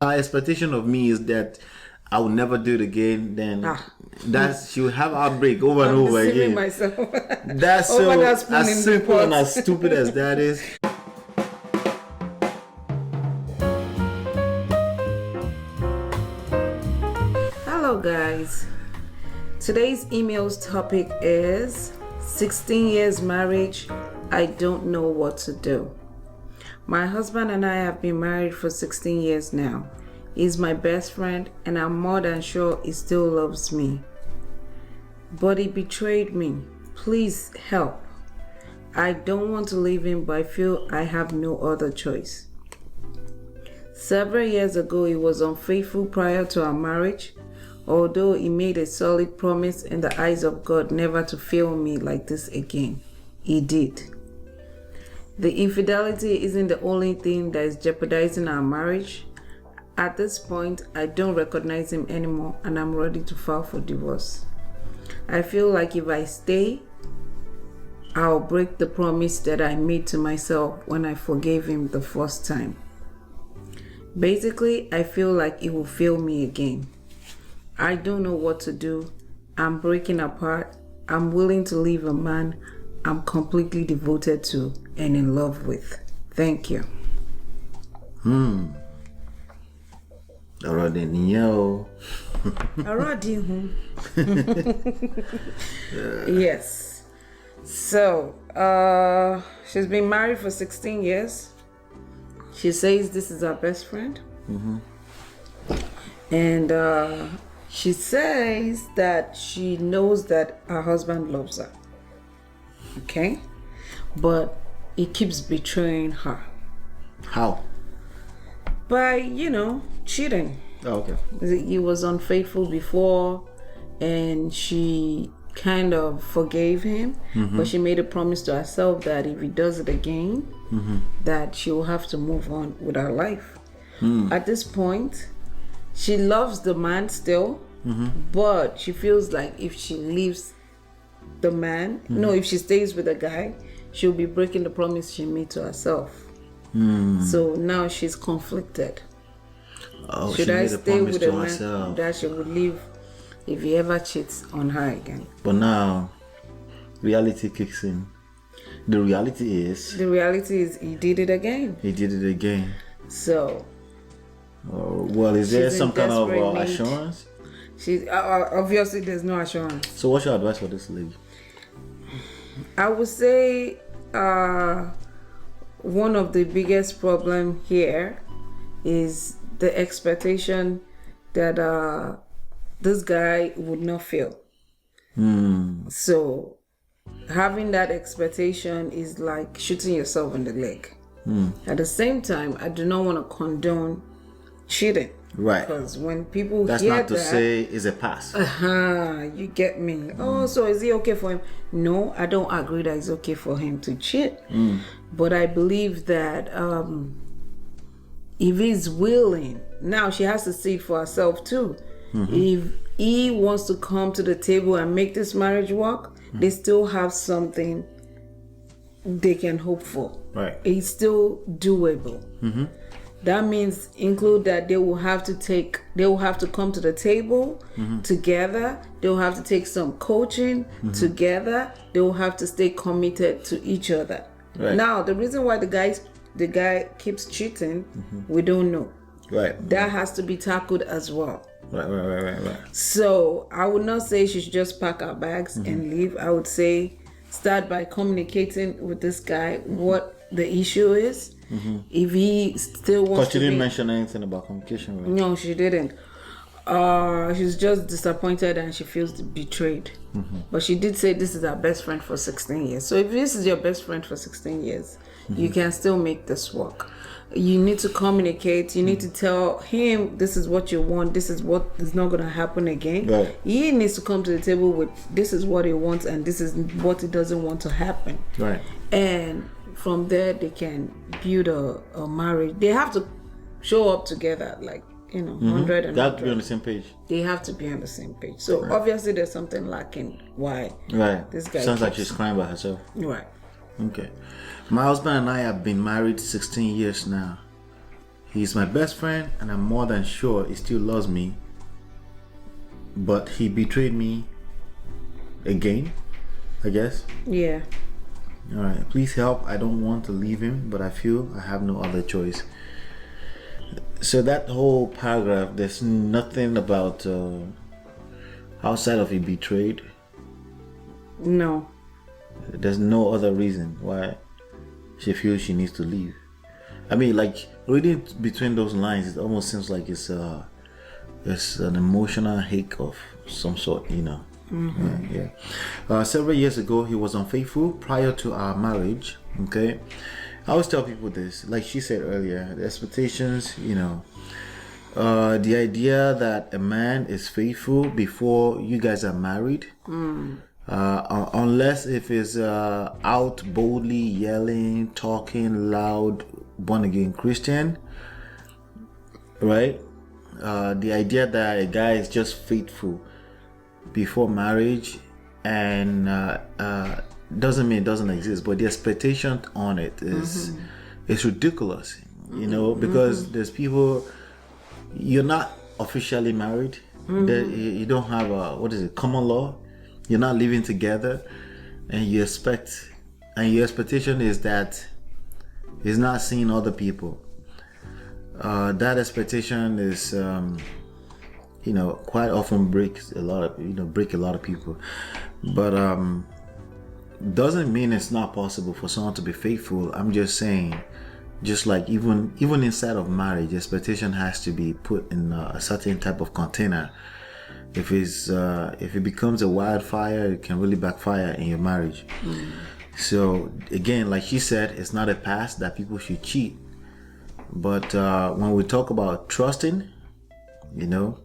Her expectation of me is that I will never do it again. Then she will have outbreak over and over again. Myself. That's so as simple and as stupid as that is. Hello guys. Today's email's topic is 16 years marriage. I don't know what to do. My husband and I have been married for 16 years now. He's my best friend and I'm more than sure he still loves me. But he betrayed me. Please help. I don't want to leave him, but I feel I have no other choice. Several years ago, he was unfaithful prior to our marriage, although he made a solid promise in the eyes of God never to fail me like this again. He did. The infidelity isn't the only thing that is jeopardizing our marriage. At this point, I don't recognize him anymore and I'm ready to file for divorce. I feel like if I stay, I'll break the promise that I made to myself when I forgave him the first time. Basically, I feel like he will fail me again. I don't know what to do. I'm breaking apart. I'm willing to leave a man I'm completely devoted to and in love with. Thank you. Already yo. Already Yes. So, she's been married for 16 years. She says this is her best friend. And she says that she knows that her husband loves her. Okay? But he keeps betraying her. How? By, cheating. Oh, okay. He was unfaithful before and she kind of forgave him, but she made a promise to herself that if he does it again, that she will have to move on with her life. At this point, she loves the man still, but she feels like if she leaves the man, if she stays with the guy, she'll be breaking the promise she made to herself. So now she's conflicted. Oh, Should I stay with a man that she would leave if he ever cheats on her again? But now, reality kicks in. The reality is he did it again. He did it again. So. Well, is there some kind of assurance? She's obviously there's no assurance. So, what's your advice for this lady? I would say one of the biggest problem here is the expectation that this guy would not fail. So having that expectation is like shooting yourself in the leg. At the same time, I do not want to condone cheating. Right. Because when people That's hear not to say it's a pass. You get me. Oh, so is it okay for him? No, I don't agree that it's okay for him to cheat. But I believe that if he's willing, now she has to see it for herself too. If he wants to come to the table and make this marriage work, they still have something they can hope for. Right. It's still doable. That means include that they will have to come to the table together. They will have to take some coaching together. They will have to stay committed to each other. Right. Now, the reason why the guy keeps cheating, we don't know. Right. That has to be tackled as well. Right. So I would not say she should just pack her bags and leave. I would say start by communicating with this guy what the issue is. If he still wants to. But she didn't mention anything about communication, right? No, she didn't. She's just disappointed and she feels betrayed. But she did say this is her best friend for 16 years. So if this is your best friend for 16 years, you can still make this work. You need to communicate. You need to tell him this is what you want. This is what is not going to happen again. Right. He needs to come to the table with this is what he wants and this is what he doesn't want to happen. Right. And from there they can build a marriage. They have to show up together, like 100 and they have to be on the same page. They have to be on the same page. So obviously there's something lacking. Why? Right. This guy sounds like she's crying by herself. Right. Okay. My husband and I have been married 16 years now. He's my best friend, and I'm more than sure he still loves me. But he betrayed me again, I guess. Yeah. All right, please help. I don't want to leave him, but I feel I have no other choice. So that whole paragraph, there's nothing about outside of he betrayed. No. There's no other reason why she feels she needs to leave. I mean, like, reading between those lines, it almost seems like it's an emotional ache of some sort, you know. Yeah. Several years ago, he was unfaithful prior to our marriage. Okay, I always tell people this, like she said earlier, the expectations, you know, the idea that a man is faithful before you guys are married, unless if it's out boldly yelling, talking loud, born again Christian, right? The idea that a guy is just faithful before marriage and doesn't mean it doesn't exist, but the expectation on it is ridiculous, you know, because there's people, you're not officially married, you don't have a common law, you're not living together, and your expectation is that he's not seeing other people. That expectation is quite often break a lot of people, but doesn't mean it's not possible for someone to be faithful. I'm just saying, just like even inside of marriage, expectation has to be put in a certain type of container. If it becomes a wildfire, it can really backfire in your marriage. So again, like she said, it's not a past that people should cheat, but when we talk about trusting, you know,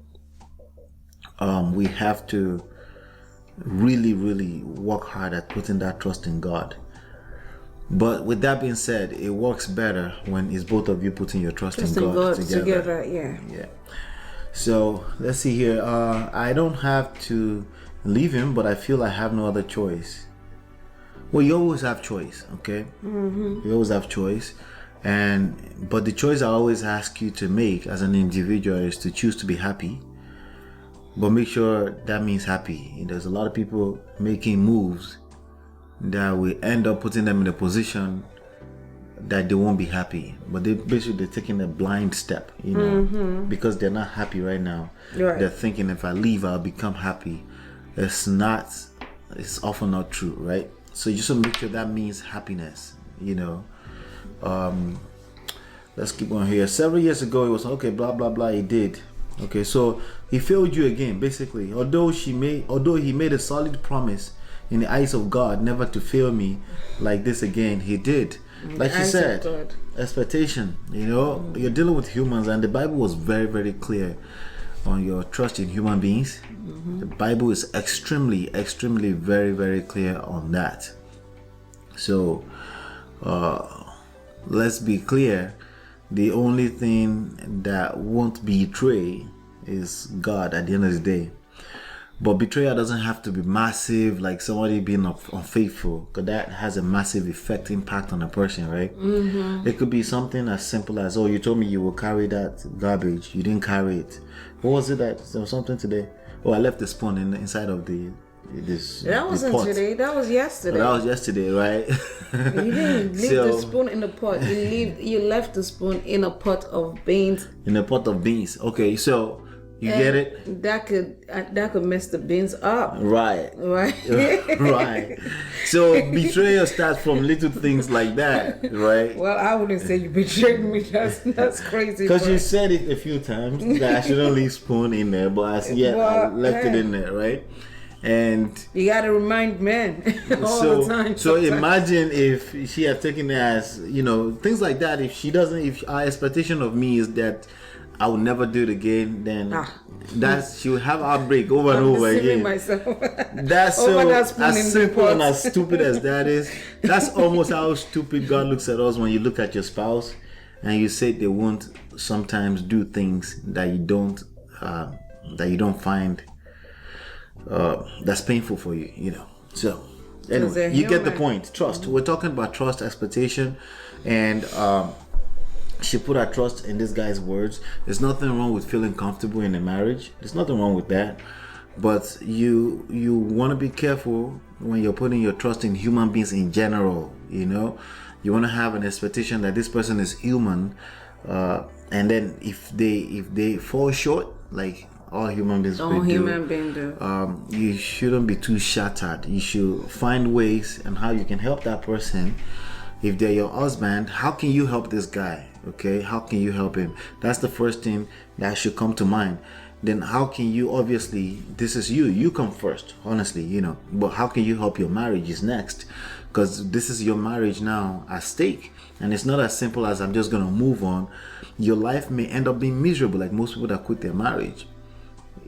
we have to really, really work hard at putting that trust in God. But with that being said, it works better when it's both of you putting your trust in God together. Yeah. So let's see here. I don't have to leave him, but I feel I have no other choice. Well, you always have choice, okay? You always have choice, but the choice I always ask you to make as an individual is to choose to be happy. But make sure that means happy. There's a lot of people making moves that will end up putting them in a position that they won't be happy. But they're taking a blind step, you know, because they're not happy right now. Right. They're thinking, if I leave, I'll become happy. It's often not true, right? So you just want to make sure that means happiness, you know. Let's keep on here. Several years ago, it was okay, blah, blah, blah, he did. Okay, so he failed you again, basically. Although he made a solid promise in the eyes of God never to fail me like this again, he did. Like she said, expectation, you know, you're dealing with humans, and the Bible was very, very clear on your trust in human beings. The Bible is extremely, extremely very, very clear on that. So let's be clear. The only thing that won't betray is God at the end of the day. But betrayal doesn't have to be massive, like somebody being unfaithful, because that has a massive impact on a person, right? It could be something as simple as, oh, you told me you will carry that garbage, you didn't carry it. What was it there was something today? Oh, I left the spoon inside of that wasn't pot. Today, that was yesterday. Oh, that was yesterday, right? You didn't leave the spoon in the pot. You left the spoon in a pot of beans. In a pot of beans. Okay, so you get it? That could mess the beans up. Right. Right. So betrayal starts from little things like that, right? Well, I wouldn't say you betrayed me. That's crazy. Because you said it a few times that I shouldn't leave spoon in there, but I left it in there, right? And you gotta remind men all the time. So imagine if she had taken it as, you know, things like that. If our expectation of me is that I will never do it again, then she will have outbreak over and over again. Myself. That's as simple and as stupid as that is. That's almost how stupid God looks at us when you look at your spouse and you say they won't sometimes do things that you don't find that's painful for you, you know. So anyway, you get the point. Trust. We're talking about trust, expectation, and she put her trust in this guy's words. There's nothing wrong with feeling comfortable in a marriage. There's nothing wrong with that. But you want to be careful when you're putting your trust in human beings in general. You know, you want to have an expectation that this person is human, and then if they fall short, like all human beings do, you shouldn't be too shattered. You should find ways and how you can help that person. If they're your husband, how can you help this guy? Okay, how can you help him? That's the first thing that should come to mind. Then how can you, obviously this is you come first, honestly, you know, but how can you help your marriage is next, because this is your marriage now at stake. And it's not as simple as I'm just gonna move on. Your life may end up being miserable, like most people that quit their marriage.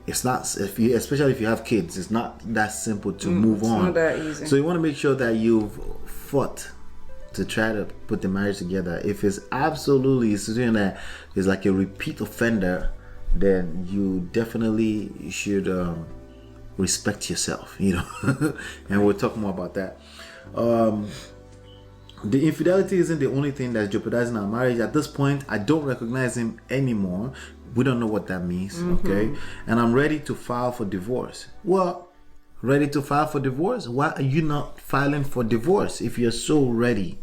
It's not, especially if you have kids, it's not that simple to move on. Not that easy. So you want to make sure that you've fought to try to put the marriage together. If it's absolutely something that is like a repeat offender, then you definitely should respect yourself, you know. And we'll talk more about that. The infidelity isn't the only thing that's jeopardizing our marriage. At this point, I don't recognize him anymore. We don't know what that means, okay? And I'm ready to file for divorce. Well, ready to file for divorce? Why are you not filing for divorce if you're so ready?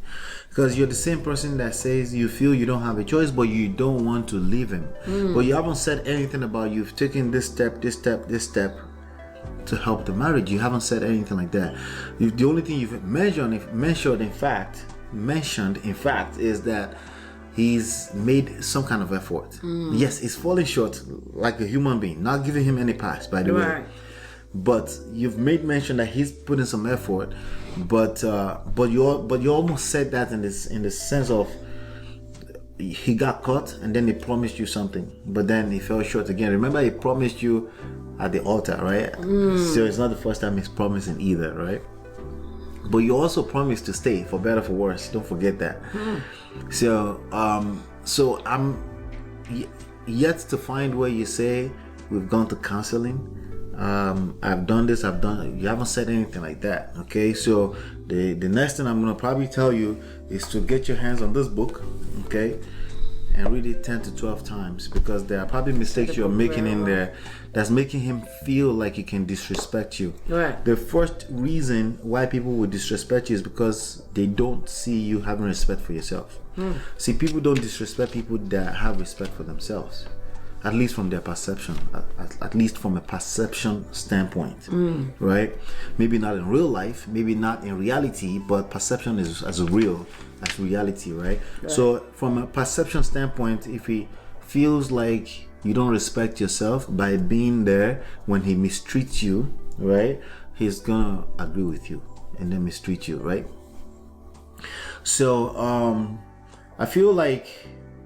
Because you're the same person that says you feel you don't have a choice, but you don't want to leave him. But you haven't said anything about you've taken this step to help the marriage. You haven't said anything like that. The only thing you've mentioned in fact is that he's made some kind of effort. Yes, he's falling short like a human being, not giving him any pass, by the way. But you've made mention that he's putting some effort, but you almost said that in the sense of he got caught and then he promised you something, but then he fell short again. Remember, he promised you at the altar, right? So it's not the first time he's promising either, right? But you also promised to stay, for better for worse. Don't forget that. So I'm yet to find where you say we've gone to counseling. I've done this, you haven't said anything like that. Okay, so the next thing I'm gonna probably tell you is to get your hands on this book, okay, and read it 10 to 12 times, because there are probably mistakes you're making in there that's making him feel like he can disrespect you. Right. The first reason why people would disrespect you is because they don't see you having respect for yourself. See, people don't disrespect people that have respect for themselves. At least from their perception, at least from a perception standpoint, right? Maybe not in real life, maybe not in reality, but perception is as real as reality, right? So from a perception standpoint, if he feels like you don't respect yourself by being there when he mistreats you, right, he's gonna agree with you and then mistreat you, right? So I feel like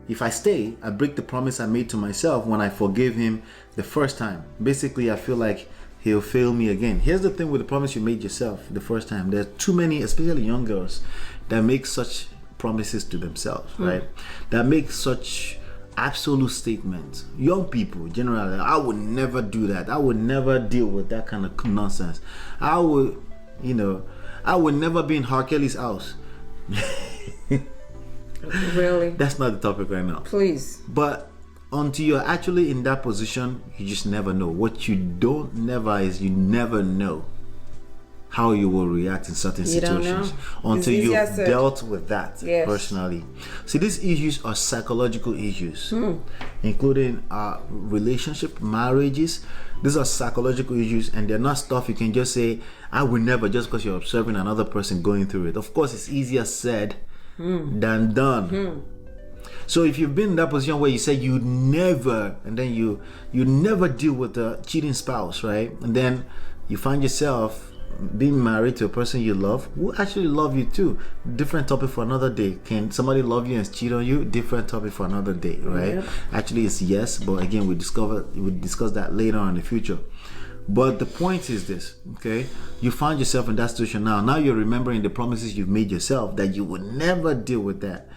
if I stay, I break the promise I made to myself when I forgave him the first time. Basically, I feel like he'll fail me again. Here's the thing with the promise you made yourself the first time. There are too many, especially young girls, that make such promises to themselves, right? That make such absolute statements. Young people, generally, I would never do that. I would never deal with that kind of nonsense. I would never be in R. Kelly's house. Really? That's not the topic right now. Please. But until you're actually in that position, you just never know. What you don't never is you never know how you will react in certain situations until you've dealt with that personally. See, these issues are psychological issues, including relationship, marriages. These are psychological issues, and they're not stuff you can just say, I will never, just because you're observing another person going through it. Of course, it's easier said than done. So if you've been in that position where you say you never, and then you never deal with a cheating spouse, right? And then you find yourself being married to a person you love who actually love you too. Different topic for another day. Can somebody love you and cheat on you? Different topic for another day, right? Yep. Actually, it's yes, but again, we discuss that later on in the future. But the point is this, okay? You find yourself in that situation now. Now you're remembering the promises you've made yourself that you would never deal with that.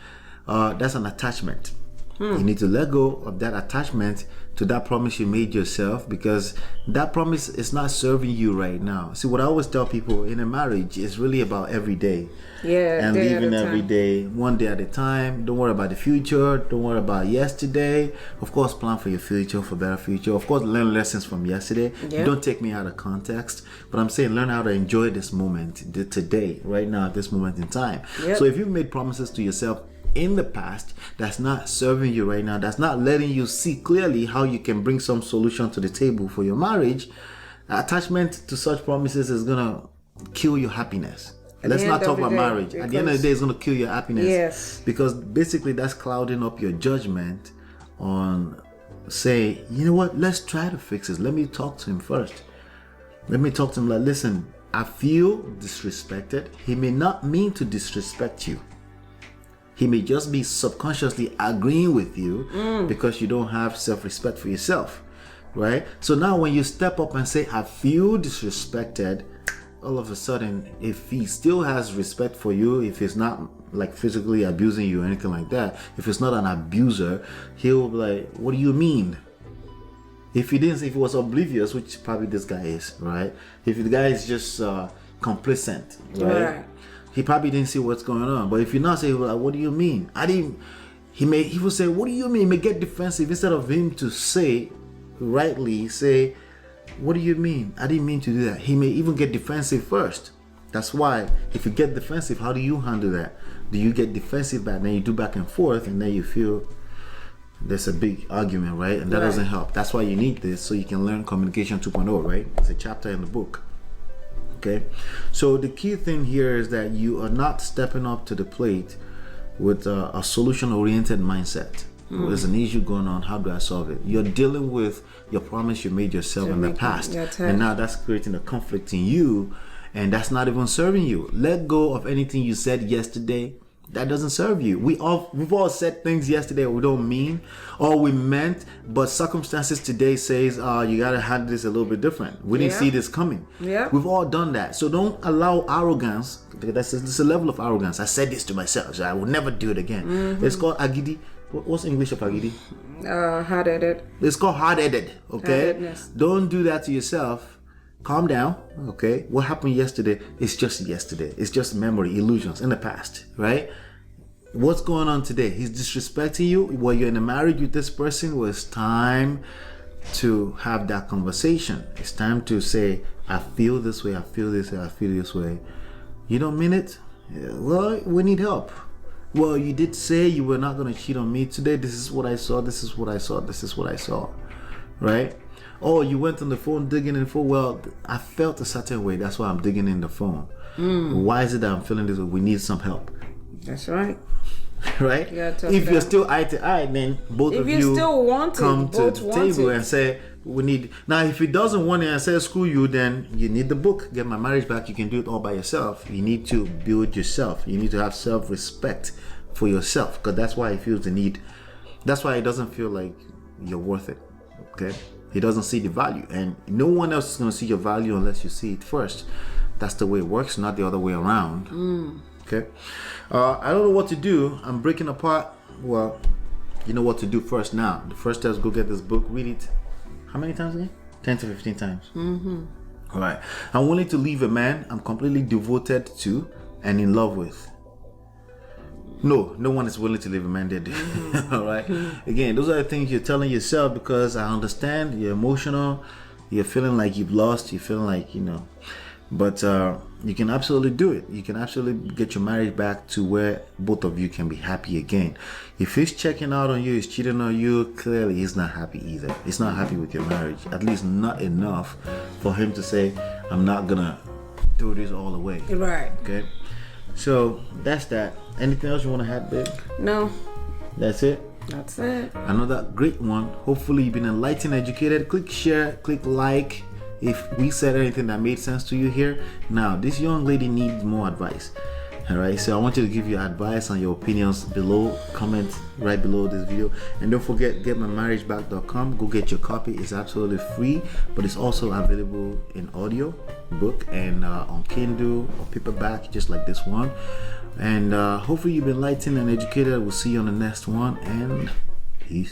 That's an attachment. You need to let go of that attachment to that promise you made yourself, because that promise is not serving you right now. See, what I always tell people in a marriage is really about every day. Yeah, And day at living a every time. day, one day at a time. Don't worry about the future. Don't worry about yesterday. Of course, plan for your future, for better future. Of course, learn lessons from yesterday. Yeah. Don't take me out of context. But I'm saying learn how to enjoy this moment, today, right now, at this moment in time. Yep. So if you've made promises to yourself in the past that's not serving you right now, that's not letting you see clearly how you can bring some solution to the table for your marriage, attachment to such promises is gonna kill your happiness. Let's the not end talk of the about day, marriage. At the end of the day, it's gonna kill your happiness. Yes. Because basically that's clouding up your judgment on, say, you know what, let's try to fix this. Let me talk to him first. Let me talk to him like, listen, I feel disrespected. He may not mean to disrespect you. He may just be subconsciously agreeing with you because you don't have self-respect for yourself, right? So now when you step up and say, I feel disrespected, all of a sudden, if he still has respect for you, if he's not like physically abusing you or anything like that, if he's not an abuser, he'll be like, what do you mean? If he didn't, if he was oblivious, which probably this guy is, right? If the guy is just complacent, right? He probably didn't see what's going on. But if you not say, like, what do you mean? He will say, what do you mean? He may get defensive instead of him to say, rightly say, what do you mean? I didn't mean to do that. He may even get defensive first. That's why if you get defensive, how do you handle that? Do you get defensive back? Then you do back and forth, and then you feel there's a big argument, right? And that doesn't help. That's why you need this, so you can learn communication 2.0, right? It's a chapter in the book. Okay, so the key thing here is that you are not stepping up to the plate with a solution-oriented mindset. There's an issue going on. How do I solve it? You're dealing with your promise you made yourself in the past, and now that's creating a conflict in you, and that's not even serving you. Let go of anything you said yesterday. That doesn't serve you. We've all said things yesterday we don't mean or we meant, but circumstances today says you gotta handle this a little bit different. We didn't see this coming. Yeah. We've all done that. So don't allow arrogance. That's a level of arrogance. I said this to myself, so I will never do it again. It's called agidi. What's English of agidi? Hard-headed. It's called hard-headed. Okay. Hard-headedness. Don't do that to yourself. Calm down. Okay. What happened yesterday is just yesterday. It's just memory, illusions in the past, right? What's going on today? He's disrespecting you. While you're in a marriage with this person, well, it's time to have that conversation. It's time to say, I feel this way, I feel this way, I feel this way. You don't mean it? Yeah, well, we need help. Well, you did say you were not going to cheat on me today. This is what I saw. This is what I saw. This is what I saw. Right? Oh, you went on the phone digging in the phone. Well, I felt a certain way. That's why I'm digging in the phone. Why is it that I'm feeling this way? We need some help. That's right. Right? If you're still eye to eye, then both of you still want come to both the want table it. and say, we need. Now, if he doesn't want it and says, screw you, then you need the book. Get My Marriage Back. You can do it all by yourself. You need to build yourself. You need to have self-respect for yourself, because that's why he feels the need. That's why he doesn't feel like you're worth it. Okay? He doesn't see the value, and no one else is going to see your value unless you see it first. That's the way it works, not the other way around. Okay? I don't know what to do. I'm breaking apart. Well, you know what to do first now. The first step is go get this book, read it. How many times again? 10 to 15 times. All right. I'm willing to leave a man I'm completely devoted to and in love with. No one is willing to leave a man dead. All right. Again, those are the things you're telling yourself, because I understand you're emotional. You're feeling like you've lost. You're feeling like, but you can absolutely do it. You can absolutely get your marriage back to where both of you can be happy again. If he's checking out on you, he's cheating on you, clearly he's not happy either. He's not happy with your marriage. At least not enough for him to say, I'm not gonna throw this all away. Right. Okay. So that's that. Anything else you want to add, babe? No. That's it. That's it. Another great one. Hopefully you've been enlightened, educated. Click share, click like if we said anything that made sense to you here. Now, this young lady needs more advice. All right, so I want you to give your advice and your opinions below. Comment right below this video, and don't forget, getmymarriageback.com. Go get your copy. It's absolutely free, but it's also available in audio book and on Kindle or paperback, just like this one. And hopefully you've been enlightened and educated. We'll see you on the next one, and Peace.